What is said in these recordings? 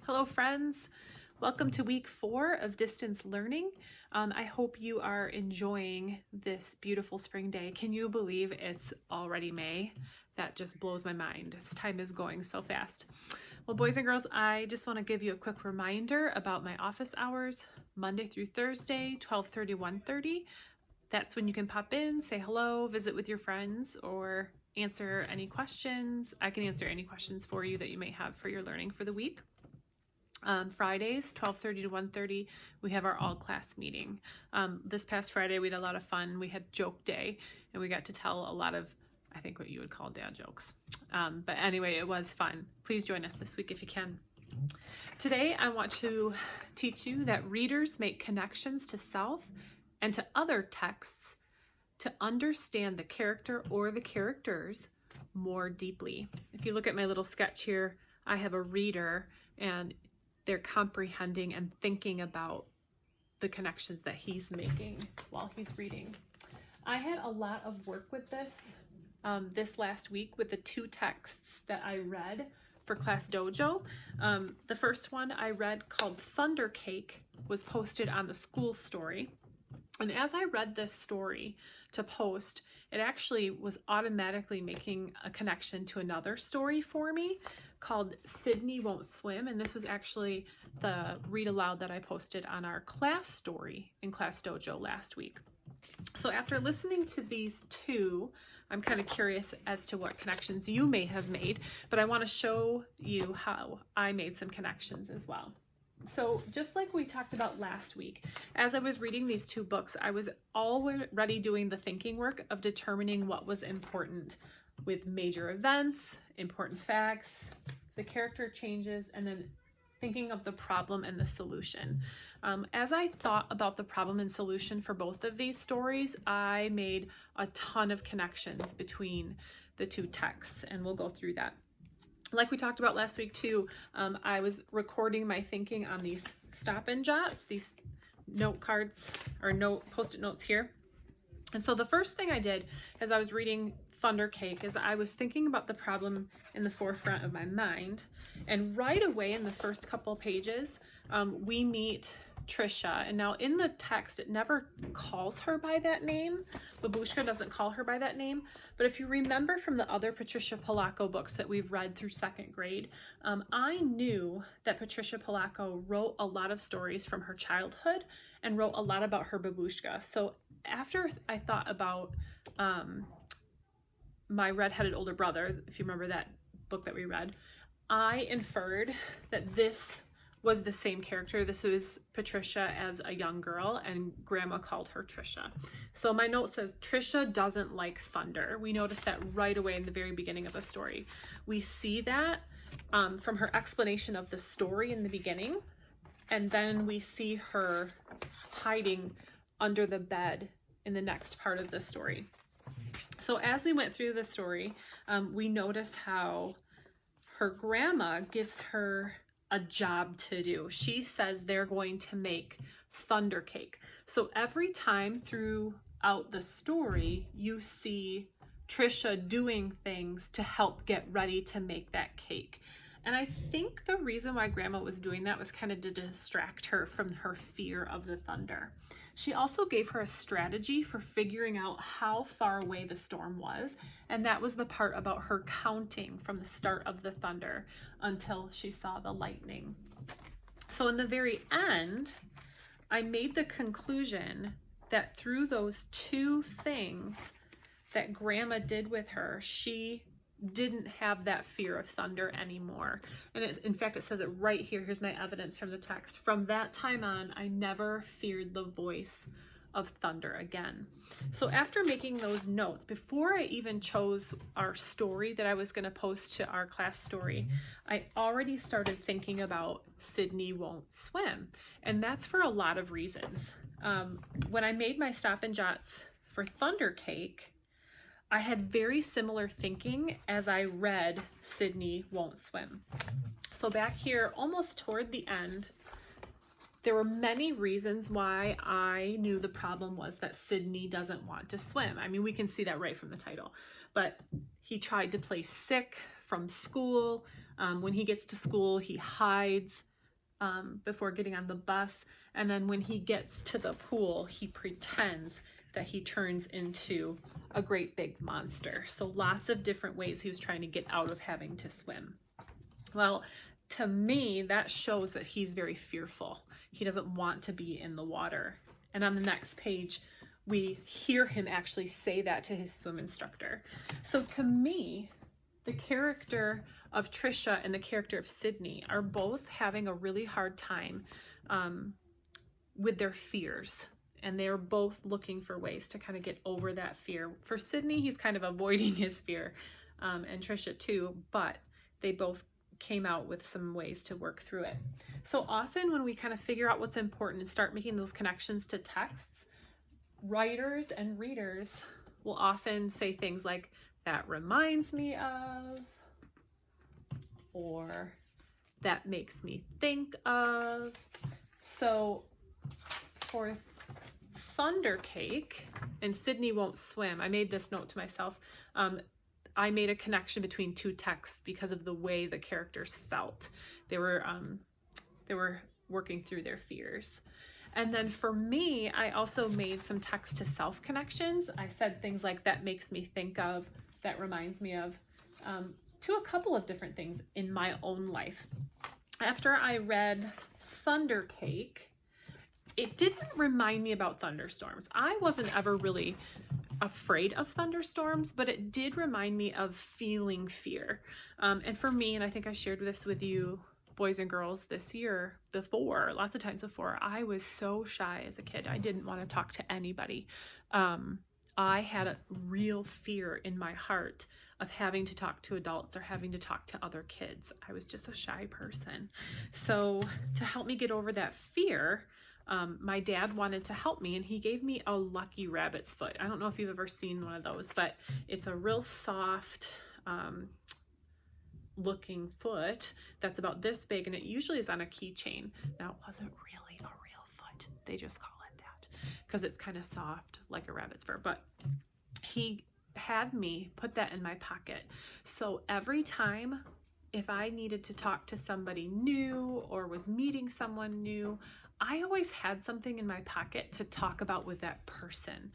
Hello friends, welcome to week 4 of distance learning. I hope you are enjoying this beautiful spring day. Can you believe it's already May? That just blows my mind. This time is going so fast. Well, boys and girls, I just want to give you a quick reminder about my office hours, Monday through Thursday, 12:30, 1:30. That's when you can pop in, say hello, visit with your friends, or answer any questions. I can answer any questions for you that you may have for your learning for the week. Fridays, 12:30 to 1:30, we have our all-class meeting. This past Friday, we had a lot of fun. We had joke day, and we got to tell a lot of, I think, what you would call dad jokes. But anyway, it was fun. Please join us this week if you can. Today, I want to teach you that readers make connections to self and to other texts to understand the character or the characters more deeply. If you look at my little sketch here, I have a reader, and they're comprehending and thinking about the connections that he's making while he's reading. I had a lot of work with this last week with the 2 texts that I read for Class Dojo. The first one I read, called Thunder Cake, was posted on the school story. And as I read this story to post, it actually was automatically making a connection to another story for me called Sydney Won't Swim. And this was actually the read aloud that I posted on our class story in Class Dojo last week. So after listening to these 2, I'm kind of curious as to what connections you may have made, but I want to show you how I made some connections as well. So just like we talked about last week, as I was reading these 2 books, I was already doing the thinking work of determining what was important with major events, important facts, the character changes, and then thinking of the problem and the solution. As I thought about the problem and solution for both of these stories, I made a ton of connections between the 2 texts, and we'll go through that. Like we talked about last week too, I was recording my thinking on these Stop and Jots, these note cards or post-it notes here. And so the first thing I did as I was reading Thunder Cake is I was thinking about the problem in the forefront of my mind. And right away in the first couple pages, we meet Trisha. And now in the text, it never calls her by that name. Babushka doesn't call her by that name. But if you remember from the other Patricia Polacco books that we've read through 2nd grade, I knew that Patricia Polacco wrote a lot of stories from her childhood and wrote a lot about her babushka. So after I thought about my redheaded older brother, if you remember that book that we read, I inferred that this was the same character. This was Patricia as a young girl, and Grandma called her Trisha. So my note says, Trisha doesn't like thunder. We notice that right away in the very beginning of the story. We see that from her explanation of the story in the beginning, and then we see her hiding under the bed in the next part of the story. So as we went through the story, we notice how her grandma gives her a job to do. She says they're going to make Thunder Cake. So every time throughout the story, you see Trisha doing things to help get ready to make that cake. And I think the reason why Grandma was doing that was kind of to distract her from her fear of the thunder. She also gave her a strategy for figuring out how far away the storm was, and that was the part about her counting from the start of the thunder until she saw the lightning. So in the very end, I made the conclusion that through those 2 things that Grandma did with her, she didn't have that fear of thunder anymore. And in fact, it says it right here. Here's my evidence from the text. From that time on, I never feared the voice of thunder again. So after making those notes, before I even chose our story that I was going to post to our class story, I already started thinking about Sydney Won't Swim. And that's for a lot of reasons. When I made my Stop and Jots for Thunder Cake, I had very similar thinking as I read Sydney Won't Swim. So back here, almost toward the end, there were many reasons why I knew the problem was that Sydney doesn't want to swim. I mean, we can see that right from the title. But he tried to play sick from school. When he gets to school, he hides before getting on the bus. And then when he gets to the pool, he pretends that he turns into a great big monster. So lots of different ways he was trying to get out of having to swim. Well, to me, that shows that he's very fearful. He doesn't want to be in the water. And on the next page, we hear him actually say that to his swim instructor. So to me, the character of Trisha and the character of Sydney are both having a really hard time with their fears. And they're both looking for ways to kind of get over that fear. For Sydney, he's kind of avoiding his fear, and Trisha too, but they both came out with some ways to work through it. So often when we kind of figure out what's important and start making those connections to texts, writers and readers will often say things like, that reminds me of, or that makes me think of. So for Thunder Cake and Sydney Won't Swim, I made this note to myself. I made a connection between two texts because of the way the characters felt. They were working through their fears. And then for me, I also made some text to self connections. I said things like, that makes me think of, that reminds me of, to a couple of different things in my own life. After I read Thunder Cake, it didn't remind me about thunderstorms. I wasn't ever really afraid of thunderstorms, but it did remind me of feeling fear. And for me, and I think I shared this with you, boys and girls, this year before, lots of times before, I was so shy as a kid. I didn't want to talk to anybody. I had a real fear in my heart of having to talk to adults or having to talk to other kids. I was just a shy person. So to help me get over that fear, my dad wanted to help me, and he gave me a lucky rabbit's foot. I don't know if you've ever seen one of those, but it's a real soft looking foot that's about this big, and it usually is on a keychain. Now, it wasn't really a real foot. They just call it that because it's kind of soft like a rabbit's fur, but he had me put that in my pocket. So every time if I needed to talk to somebody new or was meeting someone new, I always had something in my pocket to talk about with that person.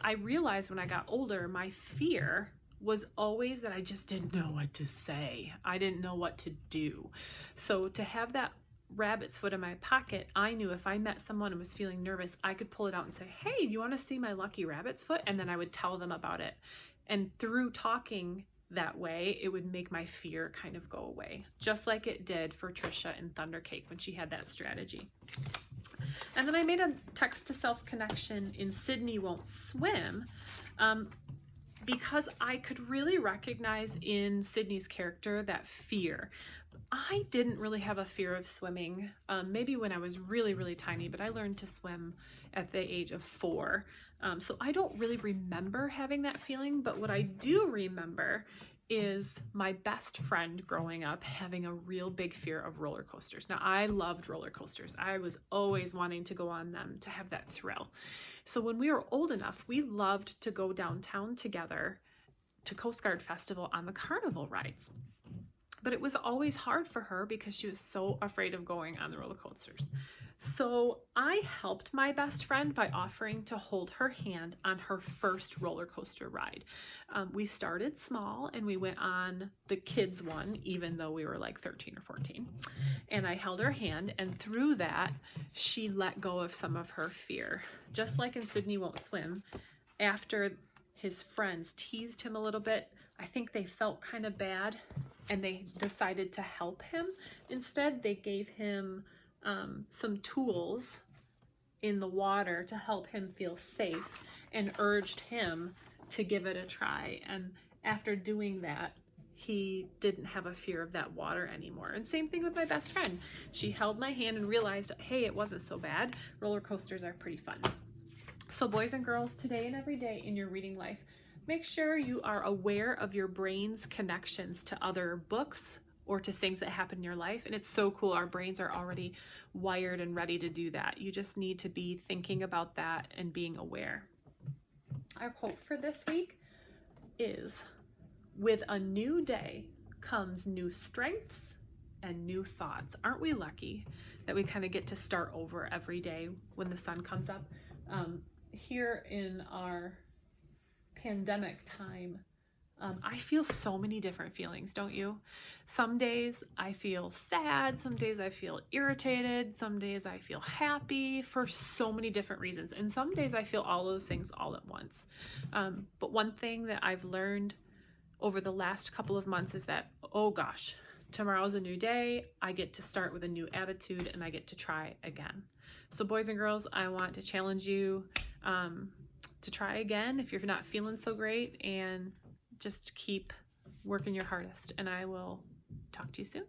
I realized when I got older, my fear was always that I just didn't know what to say. I didn't know what to do. So to have that rabbit's foot in my pocket, I knew if I met someone and was feeling nervous, I could pull it out and say, hey, you want to see my lucky rabbit's foot? And then I would tell them about it. And through talking that way, it would make my fear kind of go away, just like it did for Trisha in Thunder Cake when she had that strategy. And then I made a text to self connection in Sydney Won't Swim, because I could really recognize in Sydney's character that fear. I didn't really have a fear of swimming, maybe when I was really, really tiny, but I learned to swim at the age of 4. So I don't really remember having that feeling, but what I do remember is my best friend growing up having a real big fear of roller coasters. Now, I loved roller coasters. I was always wanting to go on them to have that thrill. So when we were old enough, we loved to go downtown together to Coast Guard Festival on the carnival rides. But it was always hard for her because she was so afraid of going on the roller coasters. So I helped my best friend by offering to hold her hand on her first roller coaster ride. We started small and we went on the kids one, even though we were like 13 or 14. And I held her hand, and through that, she let go of some of her fear. Just like in Sydney Won't Swim, after his friends teased him a little bit, I think they felt kind of bad and they decided to help him. Instead, they gave him some tools in the water to help him feel safe and urged him to give it a try. And after doing that, he didn't have a fear of that water anymore. And same thing with my best friend. She held my hand and realized, hey, it wasn't so bad. Roller coasters are pretty fun. So boys and girls, today and every day in your reading life, make sure you are aware of your brain's connections to other books or to things that happen in your life. And it's so cool. Our brains are already wired and ready to do that. You just need to be thinking about that and being aware. Our quote for this week is, with a new day comes new strengths and new thoughts. Aren't we lucky that we kind of get to start over every day when the sun comes up? Here in our pandemic time, I feel so many different feelings, don't you? Some days I feel sad, some days I feel irritated, some days I feel happy for so many different reasons. And some days I feel all those things all at once. But one thing that I've learned over the last couple of months is that, oh gosh, tomorrow's a new day. I get to start with a new attitude and I get to try again. So boys and girls, I want to challenge you to try again if you're not feeling so great, and just keep working your hardest. And I will talk to you soon.